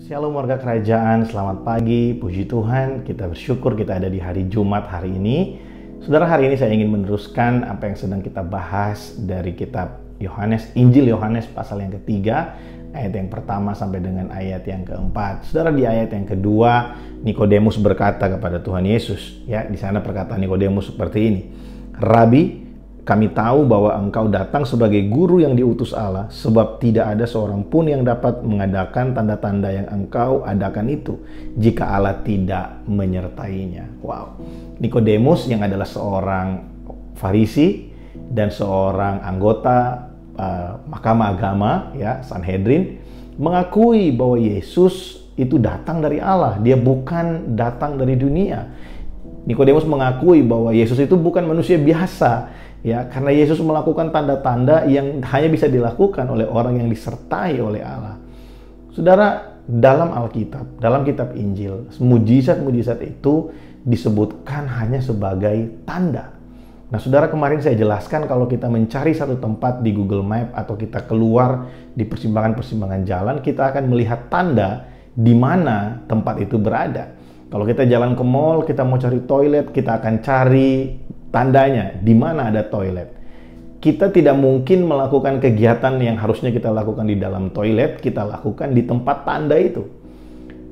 Shalom warga kerajaan, selamat pagi, puji Tuhan, kita bersyukur kita ada di hari Jumat hari ini. Saudara, hari ini saya ingin meneruskan apa yang sedang kita bahas dari kitab Yohanes, Injil Yohanes pasal yang ketiga, ayat yang pertama sampai dengan ayat yang keempat. Saudara, di ayat yang kedua, Nikodemus berkata kepada Tuhan Yesus, ya, di sana perkataan Nikodemus seperti ini, "Rabi, kami tahu bahwa engkau datang sebagai guru yang diutus Allah, sebab tidak ada seorang pun yang dapat mengadakan tanda-tanda yang engkau adakan itu, jika Allah tidak menyertainya." Wow. Nikodemus yang adalah seorang Farisi dan seorang anggota Mahkamah Agama, ya, Sanhedrin, mengakui bahwa Yesus itu datang dari Allah, dia bukan datang dari dunia. Nikodemus mengakui bahwa Yesus itu bukan manusia biasa, ya, karena Yesus melakukan tanda-tanda yang hanya bisa dilakukan oleh orang yang disertai oleh Allah. Saudara, dalam Alkitab, dalam kitab Injil, mujizat-mujizat itu disebutkan hanya sebagai tanda. Nah, saudara, kemarin saya jelaskan kalau kita mencari satu tempat di Google Map atau kita keluar di persimpangan-persimpangan jalan, kita akan melihat tanda di mana tempat itu berada. Kalau kita jalan ke mall, kita mau cari toilet, kita akan cari tandanya di mana ada toilet. Kita tidak mungkin melakukan kegiatan yang harusnya kita lakukan di dalam toilet, kita lakukan di tempat tanda itu.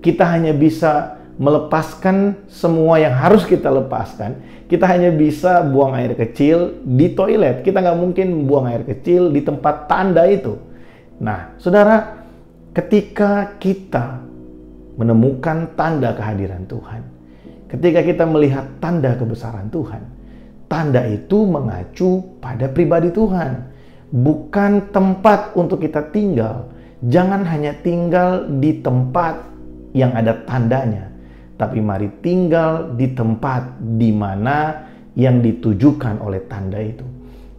Kita hanya bisa melepaskan semua yang harus kita lepaskan. Kita hanya bisa buang air kecil di toilet. Kita nggak mungkin buang air kecil di tempat tanda itu. Nah, saudara, ketika kita menemukan tanda kehadiran Tuhan, ketika kita melihat tanda kebesaran Tuhan, tanda itu mengacu pada pribadi Tuhan, bukan tempat untuk kita tinggal. Jangan hanya tinggal di tempat yang ada tandanya, tapi mari tinggal di tempat di mana yang ditujukan oleh tanda itu.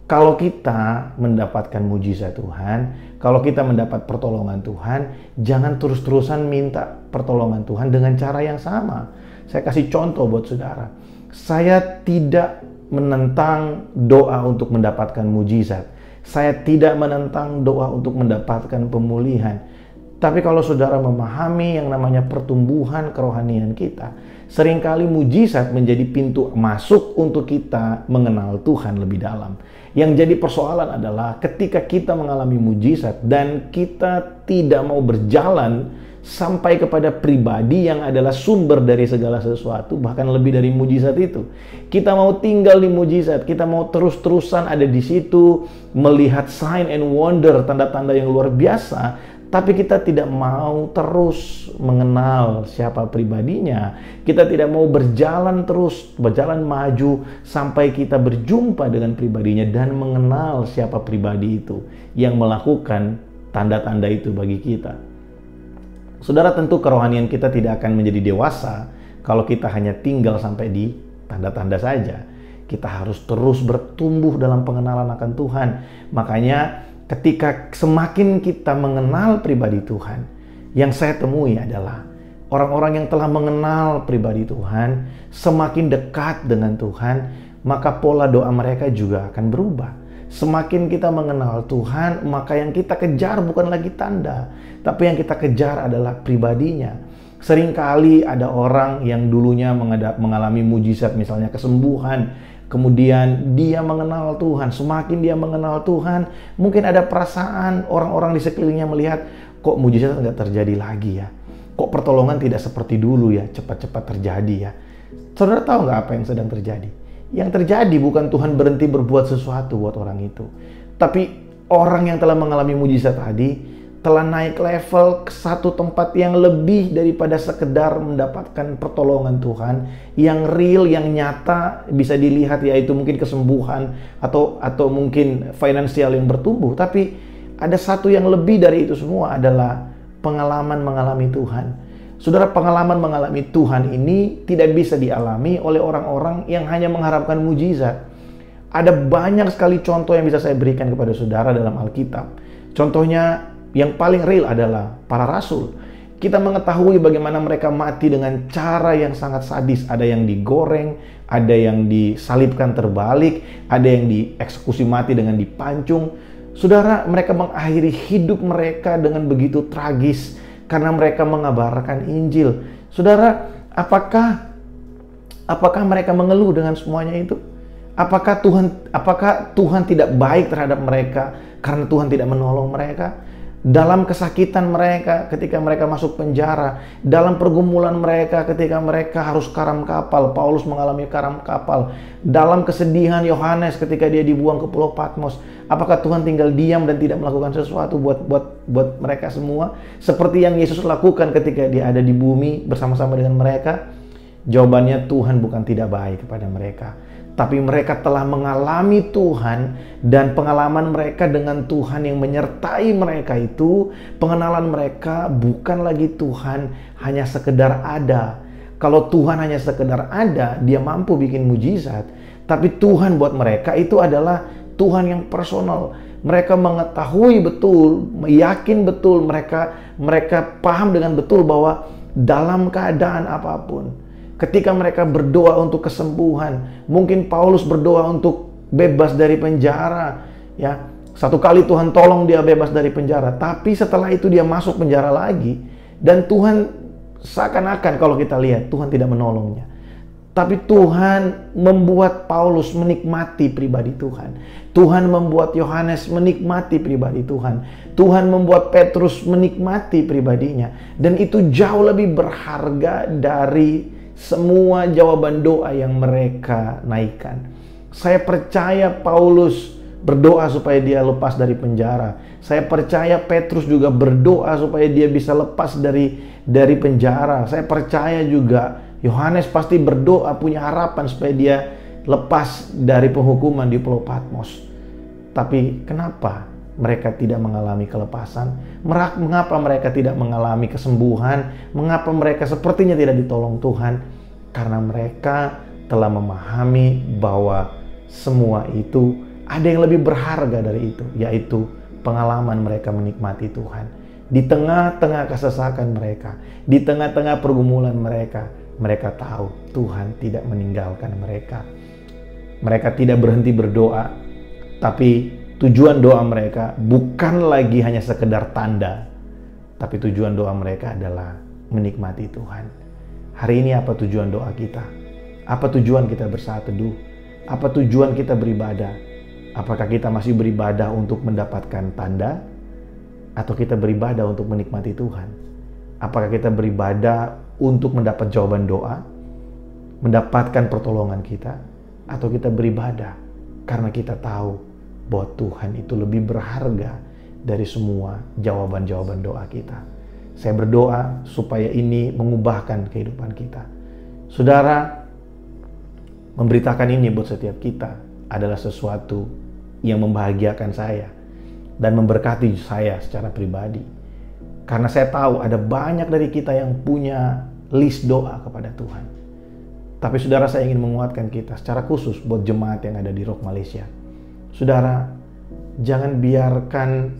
Kalau kita mendapatkan mujizat Tuhan, kalau kita mendapat pertolongan Tuhan, jangan terus-terusan minta pertolongan Tuhan dengan cara yang sama. Saya kasih contoh buat saudara. Saya tidak menentang doa untuk mendapatkan mujizat. Saya tidak menentang doa untuk mendapatkan pemulihan. Tapi kalau saudara memahami yang namanya pertumbuhan kerohanian kita, seringkali mujizat menjadi pintu masuk untuk kita mengenal Tuhan lebih dalam. Yang jadi persoalan adalah ketika kita mengalami mujizat dan kita tidak mau berjalan sampai kepada pribadi yang adalah sumber dari segala sesuatu, bahkan lebih dari mujizat itu. Kita mau tinggal di mujizat, kita mau terus-terusan ada di situ, melihat sign and wonder, tanda-tanda yang luar biasa, tapi kita tidak mau terus mengenal siapa pribadinya. Kita tidak mau berjalan terus, berjalan maju sampai kita berjumpa dengan pribadinya dan mengenal siapa pribadi itu yang melakukan tanda-tanda itu bagi kita. Saudara, tentu kerohanian kita tidak akan menjadi dewasa kalau kita hanya tinggal sampai di tanda-tanda saja. Kita harus terus bertumbuh dalam pengenalan akan Tuhan. Makanya ketika semakin kita mengenal pribadi Tuhan, yang saya temui adalah orang-orang yang telah mengenal pribadi Tuhan, semakin dekat dengan Tuhan, maka pola doa mereka juga akan berubah. Semakin kita mengenal Tuhan, maka yang kita kejar bukan lagi tanda, tapi yang kita kejar adalah pribadinya. Seringkali ada orang yang dulunya mengalami mujizat, misalnya kesembuhan, kemudian dia mengenal Tuhan. Semakin dia mengenal Tuhan, mungkin ada perasaan orang-orang di sekelilingnya melihat, kok mujizat nggak terjadi lagi ya? Kok pertolongan tidak seperti dulu ya, cepat-cepat terjadi ya? Saudara tahu nggak apa yang sedang terjadi? Yang terjadi bukan Tuhan berhenti berbuat sesuatu buat orang itu, tapi orang yang telah mengalami mujizat tadi telah naik level ke satu tempat yang lebih daripada sekedar mendapatkan pertolongan Tuhan yang real, yang nyata, bisa dilihat, yaitu mungkin kesembuhan atau mungkin finansial yang bertumbuh. Tapi ada satu yang lebih dari itu semua, adalah pengalaman mengalami Tuhan. Saudara, pengalaman mengalami Tuhan ini tidak bisa dialami oleh orang-orang yang hanya mengharapkan mujizat. Ada banyak sekali contoh yang bisa saya berikan kepada saudara dalam Alkitab. Contohnya yang paling real adalah para rasul. Kita mengetahui bagaimana mereka mati dengan cara yang sangat sadis. Ada yang digoreng, ada yang disalibkan terbalik, ada yang dieksekusi mati dengan dipancung. Saudara, mereka mengakhiri hidup mereka dengan begitu tragis, karena mereka mengabarkan Injil. Saudara, apakah mereka mengeluh dengan semuanya itu? Apakah Tuhan tidak baik terhadap mereka karena Tuhan tidak menolong mereka? Dalam kesakitan mereka ketika mereka masuk penjara, dalam pergumulan mereka ketika mereka harus karam kapal, Paulus mengalami karam kapal, dalam kesedihan Yohanes ketika dia dibuang ke Pulau Patmos, apakah Tuhan tinggal diam dan tidak melakukan sesuatu buat mereka semua seperti yang Yesus lakukan ketika dia ada di bumi bersama-sama dengan mereka? Jawabannya, Tuhan bukan tidak baik kepada mereka, tapi mereka telah mengalami Tuhan, dan pengalaman mereka dengan Tuhan yang menyertai mereka itu, pengenalan mereka bukan lagi Tuhan hanya sekedar ada. Kalau Tuhan hanya sekedar ada, dia mampu bikin mujizat. Tapi Tuhan buat mereka itu adalah Tuhan yang personal. Mereka mengetahui betul, yakin betul, mereka paham dengan betul bahwa dalam keadaan apapun, ketika mereka berdoa untuk kesembuhan, mungkin Paulus berdoa untuk bebas dari penjara, ya. Satu kali Tuhan tolong dia bebas dari penjara, tapi setelah itu dia masuk penjara lagi, dan Tuhan seakan-akan kalau kita lihat Tuhan tidak menolongnya. Tapi Tuhan membuat Paulus menikmati pribadi Tuhan. Tuhan membuat Yohanes menikmati pribadi Tuhan. Tuhan membuat Petrus menikmati pribadinya, dan itu jauh lebih berharga dari semua jawaban doa yang mereka naikkan. Saya percaya Paulus berdoa supaya dia lepas dari penjara. Saya percaya Petrus juga berdoa supaya dia bisa lepas dari penjara. Saya percaya juga Yohanes pasti berdoa, punya harapan supaya dia lepas dari penghukuman di Pulau Patmos. Tapi kenapa mereka tidak mengalami kelepasan? Mengapa mereka tidak mengalami kesembuhan? Mengapa mereka sepertinya tidak ditolong Tuhan? Karena mereka telah memahami bahwa semua itu ada yang lebih berharga dari itu, yaitu pengalaman mereka menikmati Tuhan. Di tengah-tengah kesesakan mereka, di tengah-tengah pergumulan mereka, mereka tahu Tuhan tidak meninggalkan mereka. Mereka tidak berhenti berdoa, tapi tujuan doa mereka bukan lagi hanya sekedar tanda, tapi tujuan doa mereka adalah menikmati Tuhan. Hari ini apa tujuan doa kita? Apa tujuan kita bersaat teduh? Apa tujuan kita beribadah? Apakah kita masih beribadah untuk mendapatkan tanda? Atau kita beribadah untuk menikmati Tuhan? Apakah kita beribadah untuk mendapat jawaban doa? Mendapatkan pertolongan kita? Atau kita beribadah karena kita tahu bahwa Tuhan itu lebih berharga dari semua jawaban-jawaban doa kita? Saya berdoa supaya ini mengubahkan kehidupan kita. Saudara, memberitakan ini buat setiap kita adalah sesuatu yang membahagiakan saya dan memberkati saya secara pribadi. Karena saya tahu ada banyak dari kita yang punya list doa kepada Tuhan. Tapi saudara, saya ingin menguatkan kita secara khusus buat jemaat yang ada di Rock Malaysia. Saudara, jangan biarkan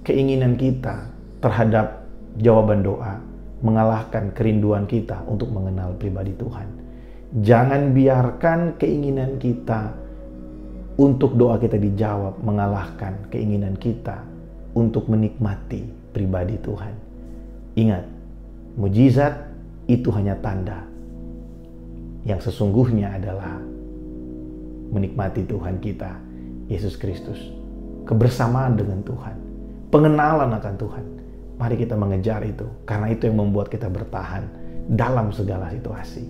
keinginan kita terhadap jawaban doa mengalahkan kerinduan kita untuk mengenal pribadi Tuhan. Jangan biarkan keinginan kita untuk doa kita dijawab mengalahkan keinginan kita untuk menikmati pribadi Tuhan. Ingat, mujizat itu hanya tanda. Yang sesungguhnya adalah menikmati Tuhan kita, Yesus Kristus. Kebersamaan dengan Tuhan, pengenalan akan Tuhan. Mari kita mengejar itu, karena itu yang membuat kita bertahan dalam segala situasi.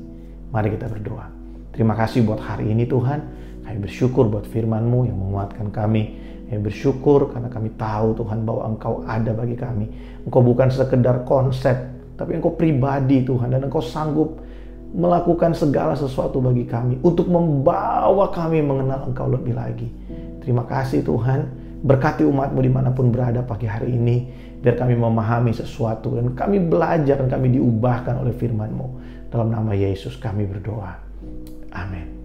Mari kita berdoa. Terima kasih buat hari ini Tuhan. Kami bersyukur buat firman-Mu yang menguatkan kami. Kami bersyukur karena kami tahu Tuhan bahwa Engkau ada bagi kami. Engkau bukan sekedar konsep, tapi Engkau pribadi Tuhan. Dan Engkau sanggup melakukan segala sesuatu bagi kami untuk membawa kami mengenal Engkau lebih lagi. Terima kasih Tuhan. Berkati umat-Mu dimanapun berada pagi hari ini, biar kami memahami sesuatu dan kami belajar dan kami diubahkan oleh firman-Mu. Dalam nama Yesus kami berdoa. Amin.